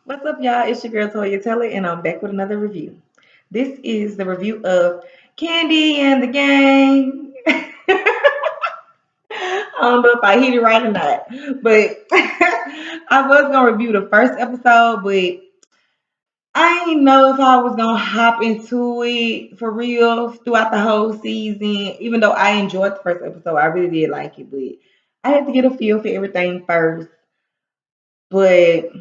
What's up, y'all? It's your girl Toya Teller, and I'm back with another review. This is the review of Kandi and the Gang. I don't know if I hit it right or not, but I was gonna review the first episode, but I didn't know if I was gonna hop into it for real throughout the whole season. Even though I enjoyed the first episode, I really did like it, but I had to get a feel for everything first. But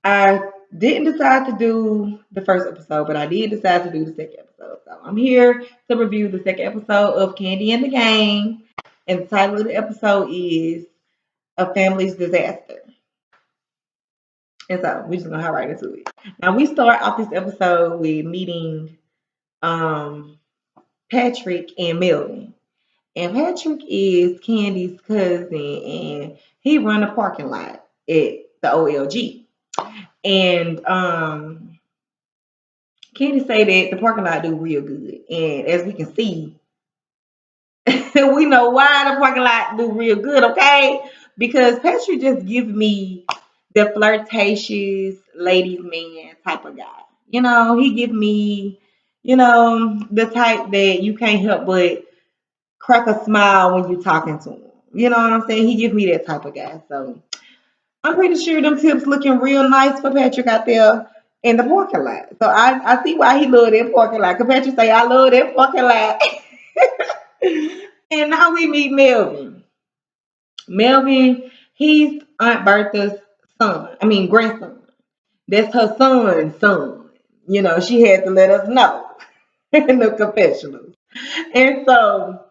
I didn't decide to do the first episode, but I did decide to do the second episode. So I'm here to review the second episode of Kandi and the Gang. And the title of the episode is A Family's Disaster. And so we're just gonna hop right into it. Now we start off this episode with meeting um Patrick and Melvin. And Patrick is Candy's cousin and he run a parking lot at the OLG. And Candy say that the parking lot do real good, and as we can see, we know why the parking lot do real good. Okay, because Patrick just gives me the flirtatious ladies man type of guy. He give me, the type that you can't help but crack a smile when you talking to him. You know what I'm saying? He give me that type of guy. So I'm pretty sure them tips looking real nice for Patrick out there in the parking lot. So I see why he love that parking lot. Cause Patrick say, I love that parking lot. And now we meet Melvin. Melvin, he's Aunt Bertha's son. I mean grandson. That's her son's son. She had to let us know in the confessional. And so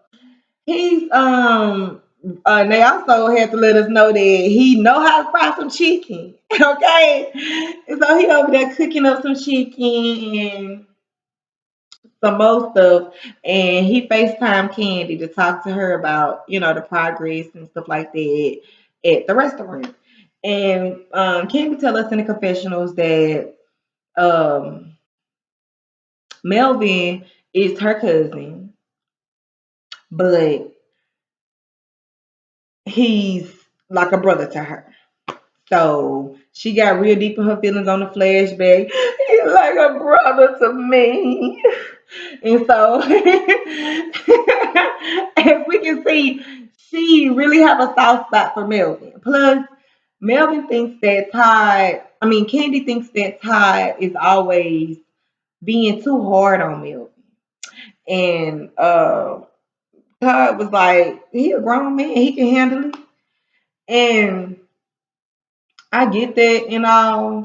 he's they also had to let us know that he know how to fry some chicken. Okay. And so he over there cooking up some chicken and some more stuff. And he FaceTime Candy to talk to her about, the progress and stuff like that at the restaurant. And Candy tell us in the confessionals that um Melvin is her cousin, but he's like a brother to her. So she got real deep in her feelings on the flashback. He's like a brother to me. And so as we can see, she really have a soft spot for Melvin. Plus, Melvin thinks that Candy thinks that Todd is always being too hard on Melvin. And Todd was like, he a grown man, he can handle it. And I get that and all.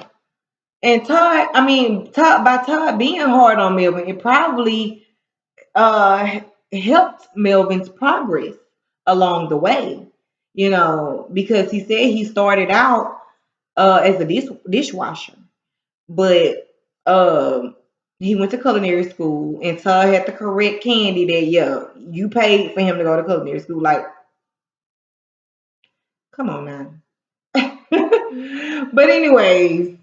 And Todd being hard on Melvin, it probably uh helped Melvin's progress along the way, because he said he started out as a dishwasher, but he went to culinary school and Todd had to correct Candy that yeah, you paid for him to go to culinary school. Like, come on now. But anyways,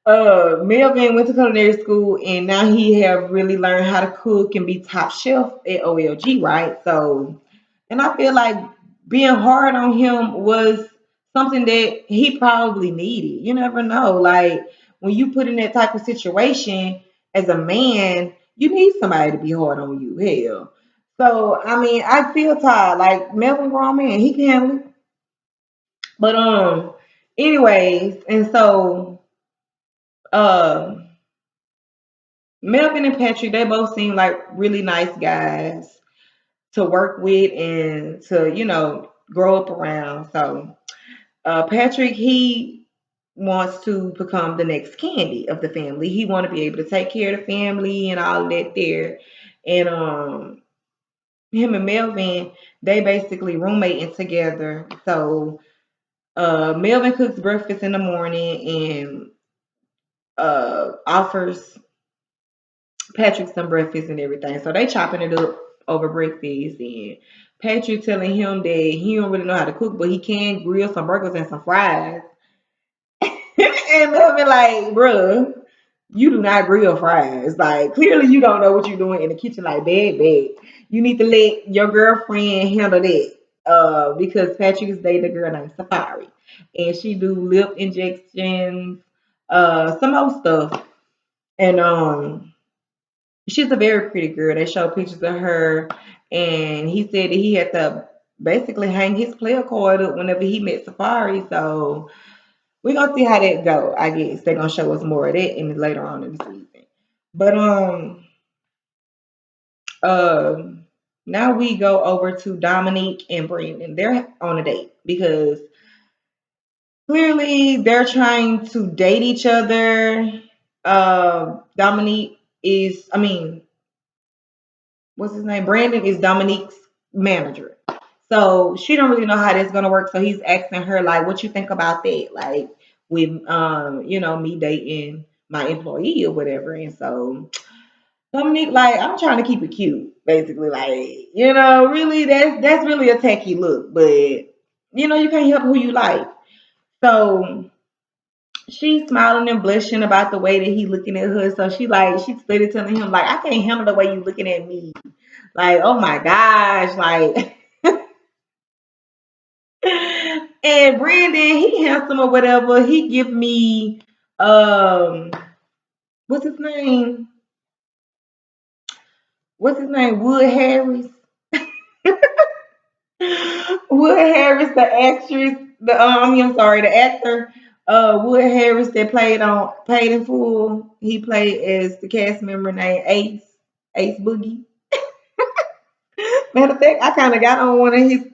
Melvin went to culinary school and now he have really learned how to cook and be top chef at OLG, right? So, and I feel like being hard on him was something that he probably needed. You never know. Like when you put in that type of situation as a man, you need somebody to be hard on you. Hell. So I feel tired. Like Melvin grown man, he can handle it. But anyways, and so um Melvin and Patrick, they both seem like really nice guys to work with and to, grow up around. So Patrick, he wants to become the next Candy of the family. He want to be able to take care of the family and all that there. And him and Melvin, they basically roommating together. So Melvin cooks breakfast in the morning and offers Patrick some breakfast and everything. So they chopping it up over breakfast and Patrick telling him that he don't really know how to cook, but he can grill some burgers and some fries. And they'll be like, bruh, you do not grill fries. Like clearly you don't know what you're doing in the kitchen like bad. You need to let your girlfriend handle that. because Patrick is dating a girl named Safari, and she do lip injections, some old stuff, and she's a very pretty girl. They show pictures of her, and he said that he had to basically hang his player card up whenever he met Safari. So we're gonna see how that go. I guess they're gonna show us more of that in later on in the season. But um now we go over to Dominique and Brandon. They're on a date because clearly they're trying to date each other. Dominique is, I mean, what's his name? Brandon is Dominique's manager. So she don't really know how that's gonna work. So he's asking her like, "What you think about that?" Like with me dating my employee or whatever. And so Dominique, like, I'm trying to keep it cute, basically. Like, really, that's really a techie look, but you can't help who you like. So she's smiling and blushing about the way that he looking at her. So she started telling him like, I can't handle the way you looking at me. Like, oh my gosh, like. And Brandon, he handsome or whatever. He give me um, what's his name? What's his name? Wood Harris. Wood Harris, the actress, I'm sorry, the actor, Wood Harris that played on Paid in Full. He played as the cast member named Ace Boogie. Matter of fact, I kind of got on one of his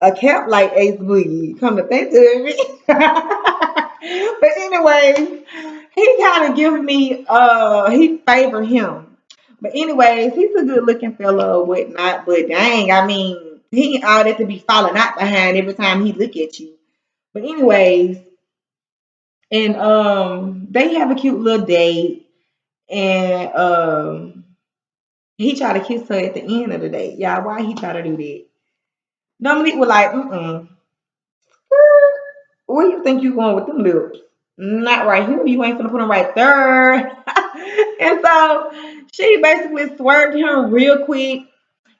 a cap like Ace Boogie. Come to think of it. But anyway, he kind of give me he favor him. But anyways, he's a good looking fella or whatnot. But dang, I mean, he ain't all that to be falling out behind every time he look at you. But anyways, and they have a cute little date, and he tried to kiss her at the end of the date. Y'all, why he try to do that? Dominique was like, mm-mm. Where you think you going with them lips? Not right here. You ain't gonna put them right there. And so she basically swerved him real quick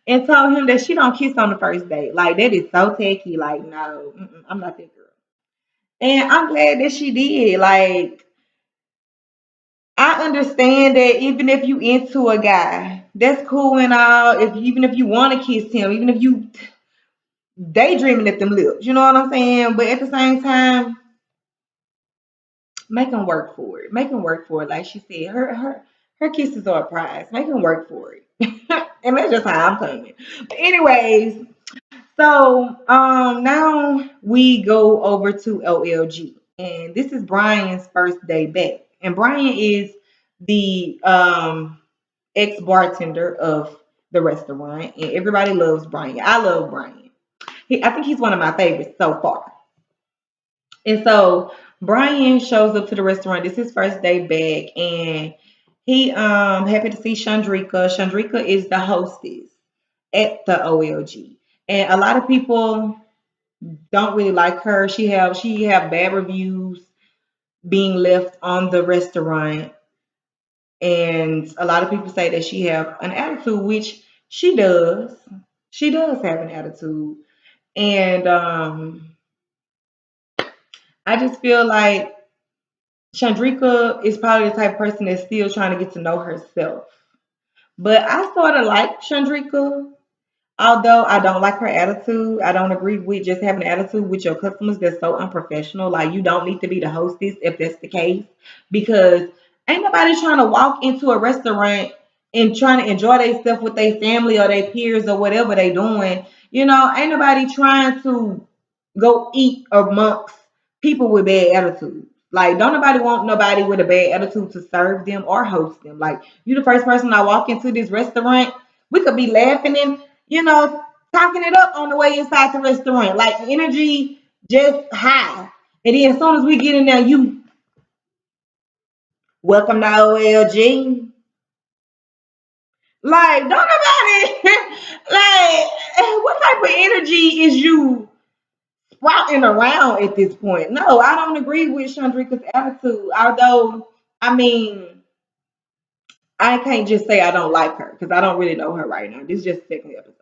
and told him that she don't kiss on the first date. Like that is so tacky. Like no, I'm not that girl. And I'm glad that she did. Like I understand that even if you into a guy, that's cool and all. If even if you want to kiss him, even if you daydreaming at them lips, you know what I'm saying. But at the same time, make him work for it. Make him work for it. Like she said, her kisses are a prize. Make him work for it. And that's just how I'm coming. But anyways, so now we go over to OLG. And this is Brian's first day back. And Brian is the ex bartender of the restaurant. And everybody loves Brian. I love Brian. I think he's one of my favorites so far. And so Brian shows up to the restaurant. This is his first day back, and he happy to see Chandrika. Chandrika is the hostess at the OLG, and a lot of people don't really like her. She have bad reviews being left on the restaurant, and a lot of people say that she have an attitude, which she does. She does have an attitude, and I just feel like Chandrika is probably the type of person that's still trying to get to know herself. But I sort of like Chandrika, although I don't like her attitude. I don't agree with just having an attitude with your customers that's so unprofessional. Like you don't need to be the hostess if that's the case, because ain't nobody trying to walk into a restaurant and trying to enjoy themselves with their family or their peers or whatever they doing. Ain't nobody trying to go eat amongst people with bad attitude. Like, don't nobody want nobody with a bad attitude to serve them or host them. Like, you the first person I walk into this restaurant, we could be laughing and, talking it up on the way inside the restaurant. Like, energy just high. And then as soon as we get in there, you welcome to OLG. Like, don't nobody, like, what type of energy is you sprouting around at this point? No, I don't agree with Chandrika's attitude. Although, I mean, I can't just say I don't like her because I don't really know her right now. This is just the second episode.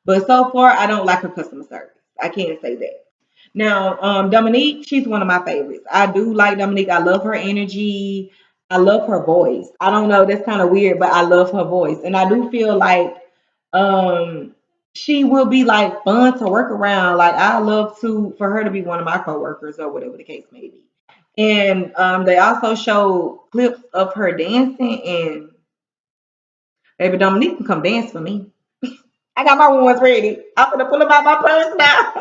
But so far, I don't like her customer service. I can't say that. Now, Dominique, she's one of my favorites. I do like Dominique. I love her energy. I love her voice. I don't know, that's kind of weird, but I love her voice. And I do feel like um she will be like fun to work around. Like I love to for her to be one of my coworkers or whatever the case may be. And they also show clips of her dancing and baby Dominique can come dance for me. I got my ones ready. I'm gonna pull them out my purse now.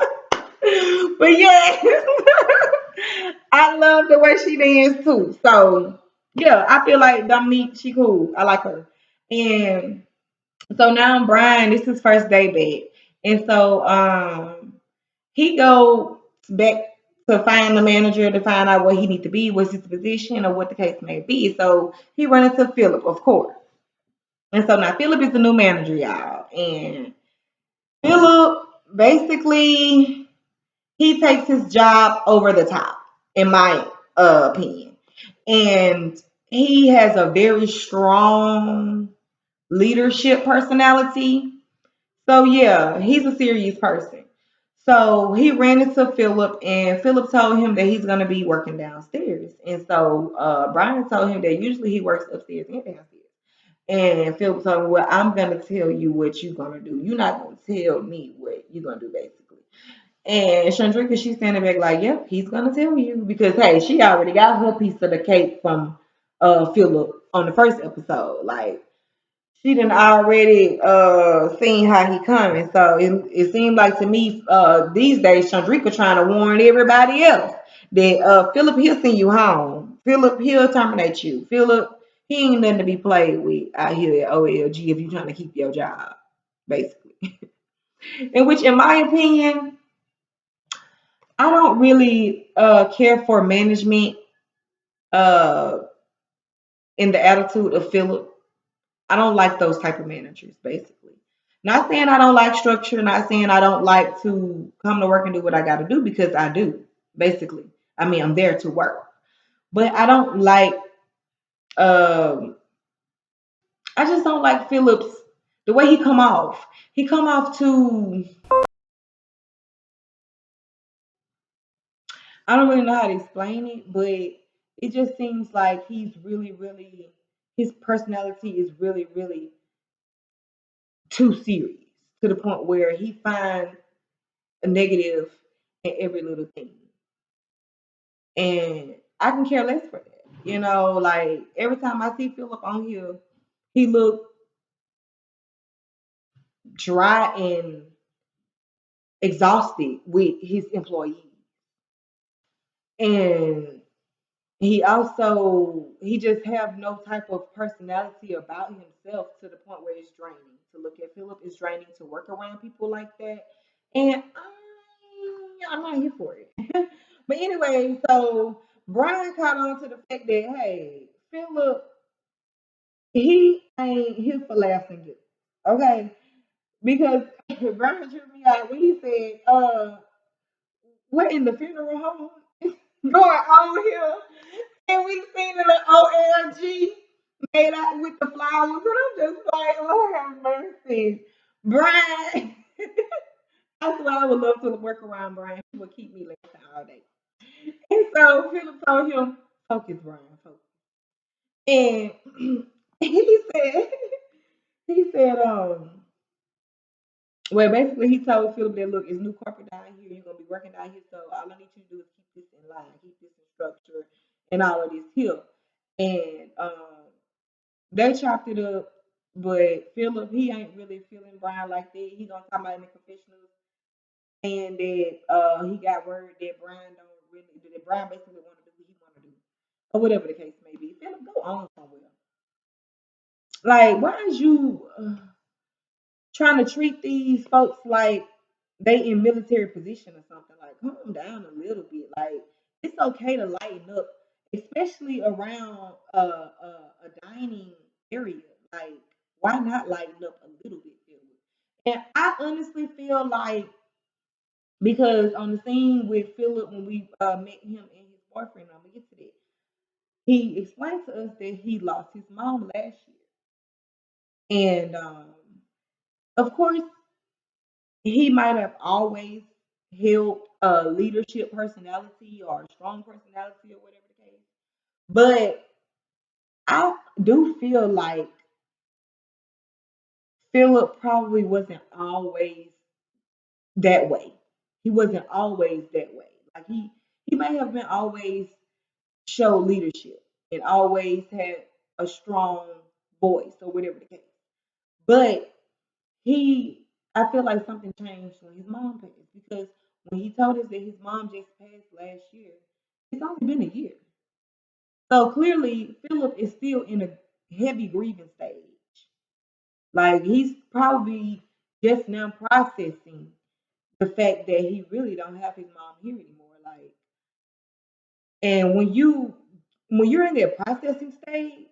But yeah, I love the way she dance too. So yeah, I feel like Dominique, she cool. I like her. And so now Brian, this is his first day back. And so he goes back to find the manager to find out what he need to be, what's his position, or what the case may be. So he run into Phillip, of course. And so now Phillip is the new manager, y'all. And Phillip basically he takes his job over the top, in my opinion. And he has a very strong leadership personality. So yeah, he's a serious person. So he ran into Philip, and Philip told him that he's gonna be working downstairs. And so Brian told him that usually he works upstairs and downstairs. And Philip told him, "Well, I'm gonna tell you what you're gonna do. You're not gonna tell me what you're gonna do, basically." And Chandrika, she's standing back like, "Yep, he's gonna tell you because hey, she already got her piece of the cake from Philip on the first episode. Like she done already seen how he coming. So it seemed like to me these days Chandrika trying to warn everybody else that Philip he'll send you home. Philip he'll terminate you. Philip he ain't nothing to be played with out here at OLG if you trying to keep your job, basically. In which, in my opinion, I don't really care for management uh in the attitude of Philip. I don't like those type of managers, basically. Not saying I don't like structure, not saying I don't like to come to work and do what I got to do because I do, basically. I mean, I'm there to work, but I don't like. Um, I just don't like Phillips the way he come off. He come off too. I don't really know how to explain it, but it just seems like he's really, really. His personality is really, really too serious to the point where he finds a negative in every little thing. And I can care less for that. You know, like every time I see Philip on here, he look dry and exhausted with his employees. And he just have no type of personality about himself to the point where it's draining. To look at Philip is draining to work around people like that. And I'm not here for it. But anyway, so Brian caught on to the fact that hey, Philip, he ain't here for laughs and giggles. Okay? Because Brian tripped me out when he said, what in the funeral home going on here? And we seen it at OLG made out with the flowers. And I'm just like, Lord have mercy. Brian, I swear I would love to work around Brian. He would keep me laughing all day. And so Philip told him, focus, Brian, focus. And he said, he said, well, basically, he told Philip that look, it's new corporate down here. You're gonna be working down here, so all I need you to do is keep this in line, keep this in structure, and all of this here. And they chopped it up, but Philip he ain't really feeling Brian like that. He gonna talk about in the confessionals, and that he got word that Brian don't really that Brian basically want to do what he want to do, or whatever the case may be. Philip, go on somewhere. Like, why is you? Trying to treat these folks like they in military position or something. Like, calm down a little bit. Like, it's okay to lighten up, especially around a dining area. Like, why not lighten up a little bit? And I honestly feel like because on the scene with Philip when we met him and his boyfriend, I'm gonna get to that. He explained to us that he lost his mom last year, and of course he might have always held a leadership personality or a strong personality or whatever the case. But I do feel like Philip probably wasn't always that way. He wasn't always that way. Like he may have been always show leadership and always had a strong voice or whatever the case. But he I feel like something changed when his mom passed because when he told us that his mom just passed last year, it's only been a year. So clearly Philip is still in a heavy grieving stage. Like he's probably just now processing the fact that he really don't have his mom here anymore. Like, and when you're in that processing stage,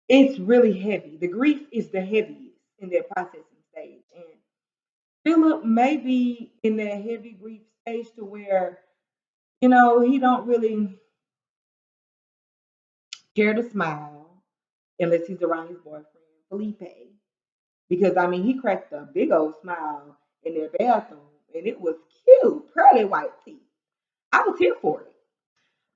it's really heavy. The grief is the heaviest in that processing stage. And Philip may be in that heavy grief stage to where, he don't really care to smile unless he's around his boyfriend, Felipe. Because I mean he cracked a big old smile in their bathroom and it was cute, pearly white teeth. I was here for it.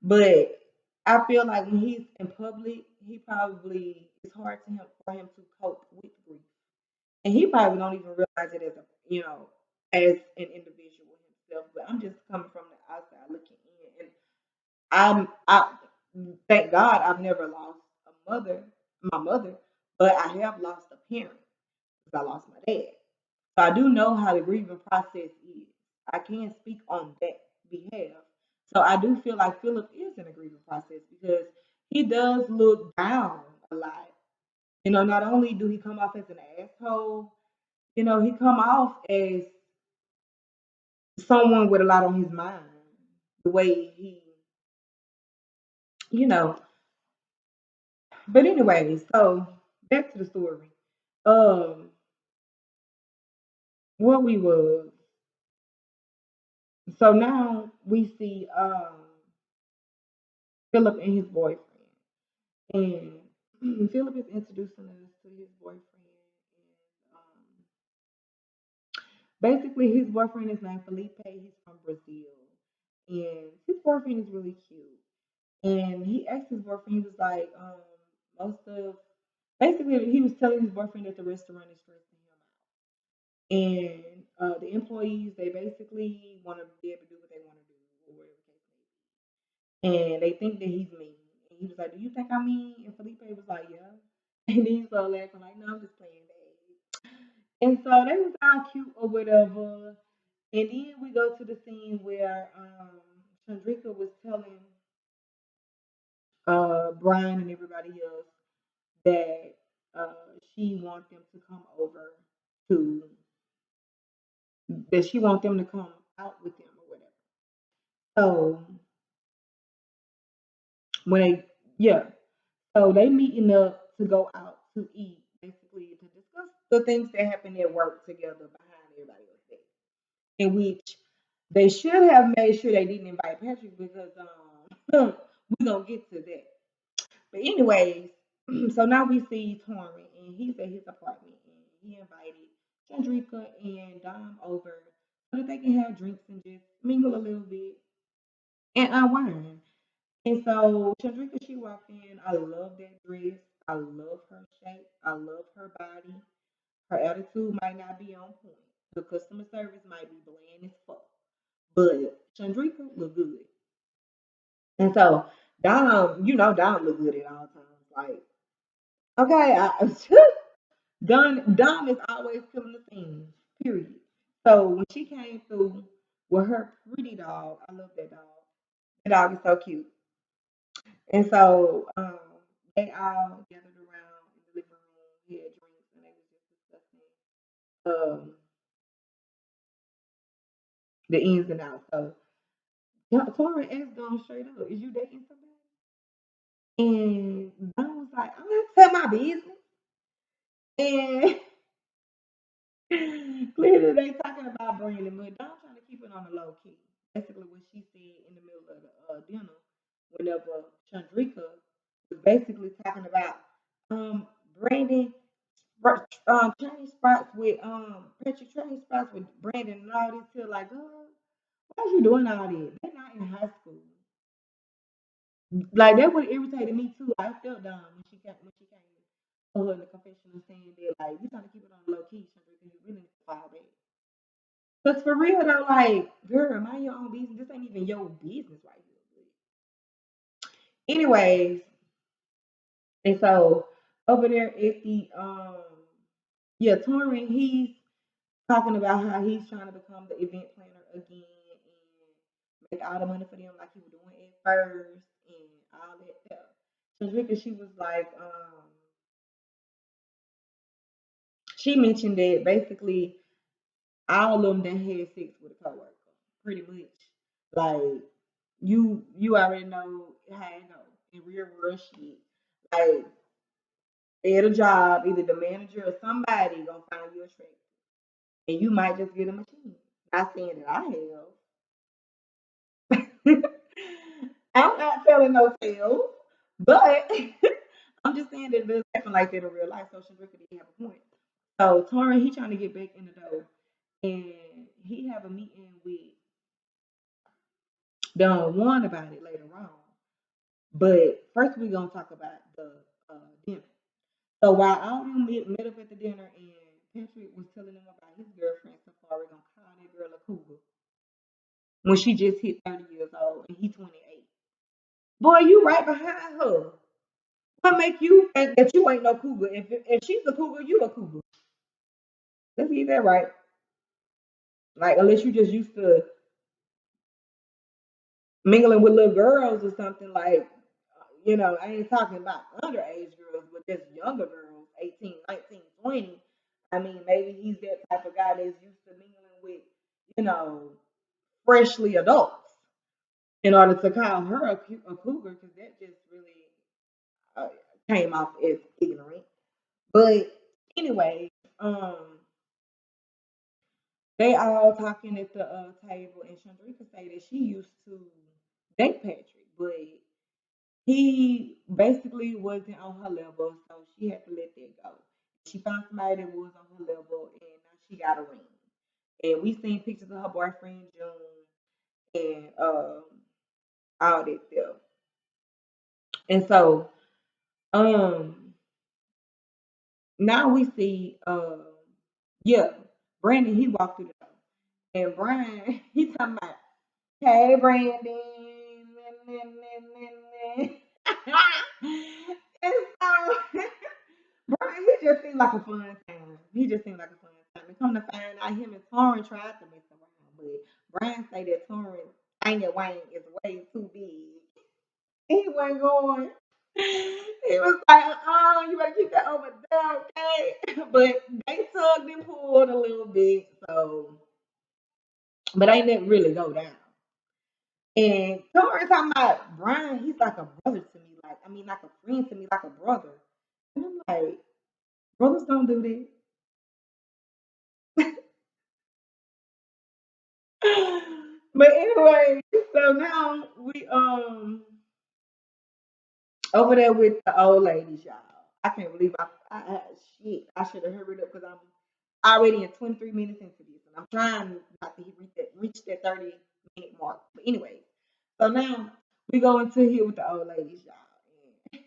But I feel like when he's in public, he probably it's hard to him for him to cope with grief. And he probably don't even realize it as as an individual himself. But I'm just coming from the outside looking in. And I thank God I've never lost my mother, but I have lost a parent because I lost my dad. So I do know how the grieving process is. I can speak on that behalf. So I do feel like Philip is in a grieving process because he does look down a lot. Not only do he come off as an asshole, he come off as someone with a lot on his mind. The way you know. But anyway, so back to the story. Um, what we was. So now we see Philip and his boyfriend. And Philip is introducing us to his boyfriend. And basically, his boyfriend is named Felipe. He's from Brazil. And his boyfriend is really cute. And he asked his boyfriend, he was like, most of, basically, he was telling his boyfriend that the restaurant is stressing him out. And the employees, they basically want to be able to do what they want to do, or whatever the case may be. And they think that he's mean. And he was like, "Do you think I'm mean?" And Felipe was like, "Yeah." And then he started laughing like, "No, I'm just playing, babe." And so they was all cute or whatever. And then we go to the scene where Chandrika was telling Brian and everybody else that she want them to come over to that she want them to come out with them or whatever. So when they yeah, so they meeting up to go out to eat, basically to discuss the things that happen at work together behind everybody else there. In which they should have made sure they didn't invite Patrick because we're gonna get to that. But anyways, so now we see Torrin and he's at his apartment and he invited Chandrika and Dom over so that they can have drinks and just mingle a little bit and unwind. And so Chandrika, she walked in. I love that dress. I love her shape. I love her body. Her attitude might not be on point. The customer service might be bland as fuck. But Chandrika look good. And so Dom, Dom look good at all times. Like, okay, Dom is always killing the scene. Period. So when she came through with her pretty dog, I love that dog. That dog is so cute. And so they all gathered around in the living room, had drinks, and they was just discussing the ins and outs. So Tori asked Dawn straight up, "Is you dating somebody?" And Dawn was like, "I'm gonna tell my business." And clearly they talking about Brandon, but Dawn trying to keep it on the low key. Basically, what she said in the middle of the dinner, whenever Chandrika was basically talking about Brandon. Train spots with Patrick train spots with Brandon and all this till like, why are you doing all this? They're not in high school. Like that would irritated me too. I felt dumb when she came for her in the confessional saying that like you trying to keep it on low key, Chandra, because you really need to file back. Cause for real though, like, girl, mind your own business. This ain't even your business right here. Anyways, and so over there at the yeah, touring, he's talking about how he's trying to become the event planner again and make all the money for them like he was doing at first and all that stuff. So Drika, she was like, she mentioned that basically all of them that had sex with a coworker, pretty much. Like you already know how it go in real world shit. Like at a job, either the manager or somebody gonna find you attractive, and you might just get them a chance. Not saying that I have. I'm not telling no tales, but I'm just saying that it does happen like that in real life. So Shandrika did have a point. So Torrin, he trying to get back in the door, and he have a meeting with Don Juan about it later on. But first, we're gonna talk about the dinner. So while all of them met up at the dinner, and Patrick was telling them about his girlfriend Safari, gonna call that girl a cougar when she just hit 30 years old and he 28. Boy, you right behind her. What make you think that you ain't no cougar? If she's a cougar, you a cougar. Let's get that right. Like unless you just used to mingling with little girls or something like, I ain't talking about underage girls, but just younger girls, 18, 19, 20. I mean, maybe he's that type of guy that's used to mingling with, you know, freshly adults in order to call her a cougar because that just really uh, came off as ignorant. But anyway, um, they all talking at the table, and Chandrika say that she used to date Patrick, but he basically wasn't on her level, so she had to let that go. She found somebody that was on her level, and now she got a ring. And we seen pictures of her boyfriend June and all that stuff. And so um now we see yeah, Brandon he walked through the door. And Brian, he talking about, hey Brandon. And so Brian, he just seemed like a fun time. He just seemed like a fun time. And come to find out, him and Torrin tried to mess around, but Brian say that Torrin ain't that Wayne is way too big. He wasn't going. He was like, you better keep that over there, okay? But they tugged and pulled a little bit, so but ain't that really go down. And Torrin talking about Brian, he's like a brother to me, like I mean like a friend to me, like a brother. And I'm like, brothers don't do that. But anyway, so now we over there with the old ladies, y'all. I can't believe I shit. I should have hurried up because I'm already in 23 minutes into this, and I'm trying not to reach that 30-minute mark. But anyway, so now we go into here with the old ladies, y'all.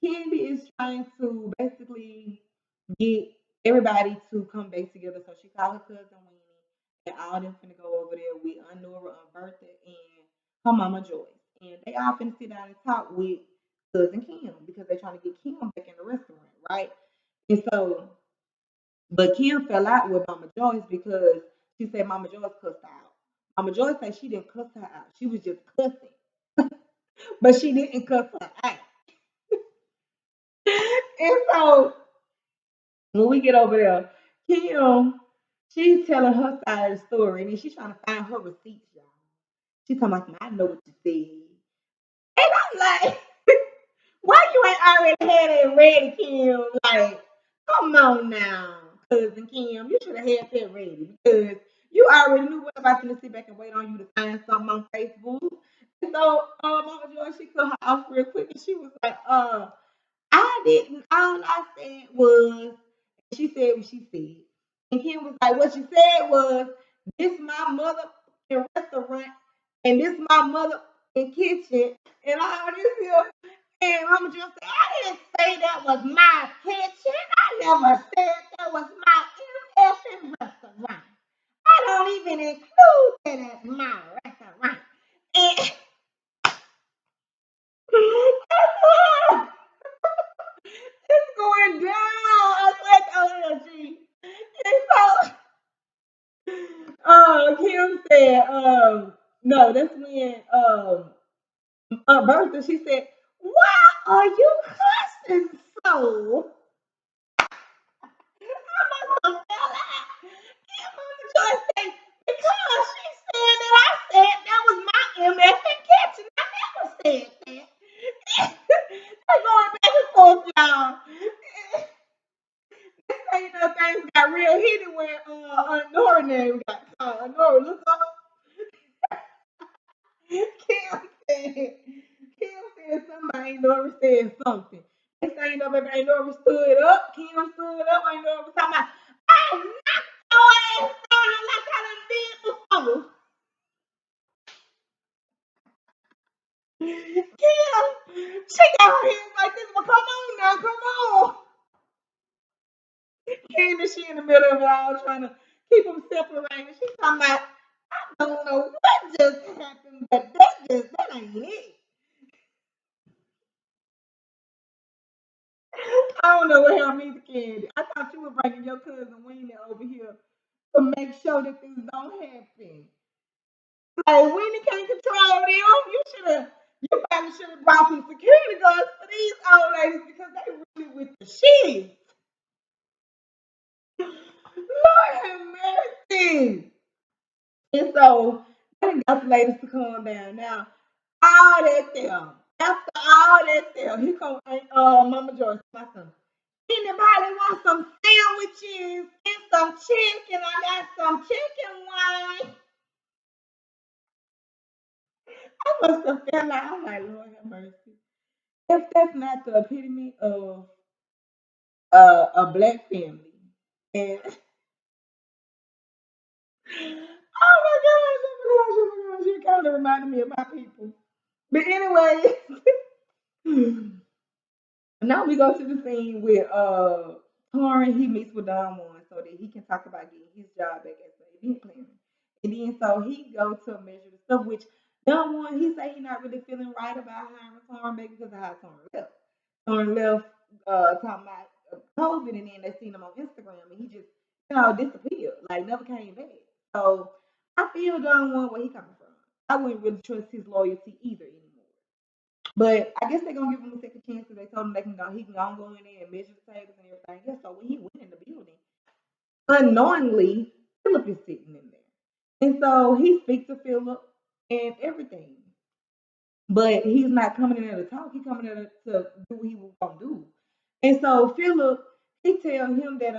Kandi is trying to basically get everybody to come back together. So she called her cousin Winnie, and all them finna go over there with Nora, Bertha, and her mama Joyce. And they all finna sit down and talk with cousin Kim because they're trying to get Kim back in the restaurant, right? And so, but Kim fell out with Mama Joyce because she said Mama Joyce cussed her out. Mama Joyce said she didn't cuss her out. She was just cussing, but she didn't cuss her out. And so when we get over there, Kim, she's telling her side of the story, and then she's trying to find her receipts, y'all. She's talking like, I know what you said. And I'm like, why you ain't already had it ready, Kim? Like, come on now, cousin Kim. You should have had that ready because you already knew what about to sit back and wait on you to find something on Facebook. And so, Mama Joy, she cut her off real quick, and she was like, I didn't. All I said was She said what she said. And Kim was like, what she said was, this my mother restaurant and this my mother kitchen and all this here. And Mama just said, I didn't say that was my kitchen. I never said that was my effing restaurant. I don't even include that as my restaurant. And it's going down. I was like, OMG. And so, Kim said, no, that's when Bertha, she said, why are you cussing so? I must have fell out. And Mama Joy said, because she said that I said that was my MF and kitchen. I never said that. They're going back and forth, y'all. This ain't no things got real heated when Nora name got called. Nora, look up. Kim said somebody ain't Nora said something. This ain't no baby ain't Nora stood up. Kim stood up. Ain't Nora talking about, I knocked your ass down like I done did before. Kim, she got her hands like this, but come on now, come on. Candy, she in the middle of it all trying to keep them separated. She's talking about, I don't know what just happened, but that ain't it. I don't know what happened either, Candy. I thought you were bringing your cousin Weenie over here to make sure that this don't happen. Like Weenie can't control them. You probably should have brought some security guards for these old ladies because they really with the shit. Lord have mercy. And so I done got the ladies to calm down. Now, all that there. After all that there, he come Mama Joyce, my son. Anybody want some sandwiches and some chicken? I got some chicken wings. I must have felt like I'm like, Lord have mercy. If that's not the epitome of a black family. And oh my gosh, oh my gosh, oh my gosh, you kind of reminded me of my people. But anyway, now we go to the scene with Torrin. He meets with Don Juan so that he can talk about getting his job back as an event planner. And then so he goes to measure the stuff, which Don Juan he say he not really feeling right about hiring Torrin back because of how Torrin left. Torrin left talking about COVID, and then they seen him on Instagram, and he just disappeared, like never came back. So I feel Don Juan where he coming from. I wouldn't really trust his loyalty either anymore. But I guess they're gonna give him a second chance because they told him he can go in there and measure the tables and everything. Yeah, so when he went in the building, unknowingly, Phillip is sitting in there. And so he speaks to Phillip and everything. But he's not coming in there to talk, he's coming in there to do what he was gonna do. And so Phillip, he tell him that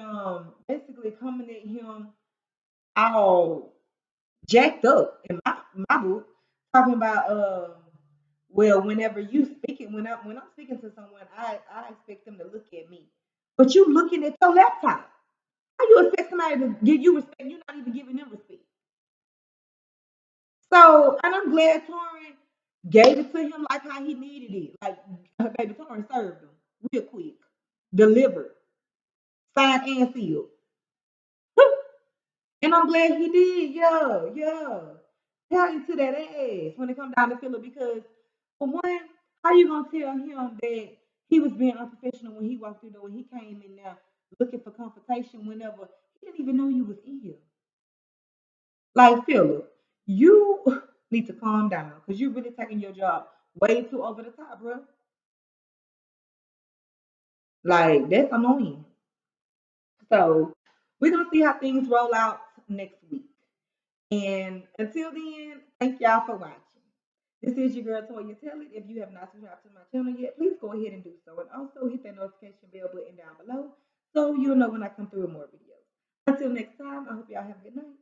basically coming at him all jacked up in my book, talking about well, whenever you speaking, when I'm speaking to someone, I expect them to look at me. But you looking at your laptop. How you expect somebody to give you respect? You're not even giving them respect. So, and I'm glad Torrin gave it to him like how he needed it. Like baby Torrin served him real quick, delivered, signed and sealed. And I'm glad he did. Yeah, yeah. Tell you to that ass when it comes down to Phillip because for one, how you gonna tell him that he was being unprofessional when he walked through the door when he came in there looking for confrontation whenever he didn't even know you was in here? Like Phillip, you need to calm down because you're really taking your job way too over the top, bro. Like that's annoying. So we're gonna see how things roll out next week. And until then, thank y'all for watching. This is your girl Toya Tell It. If you have not subscribed to my channel yet, please go ahead and do so. And also hit that notification bell button down below so you'll know when I come through with more videos. Until next time, I hope y'all have a good night.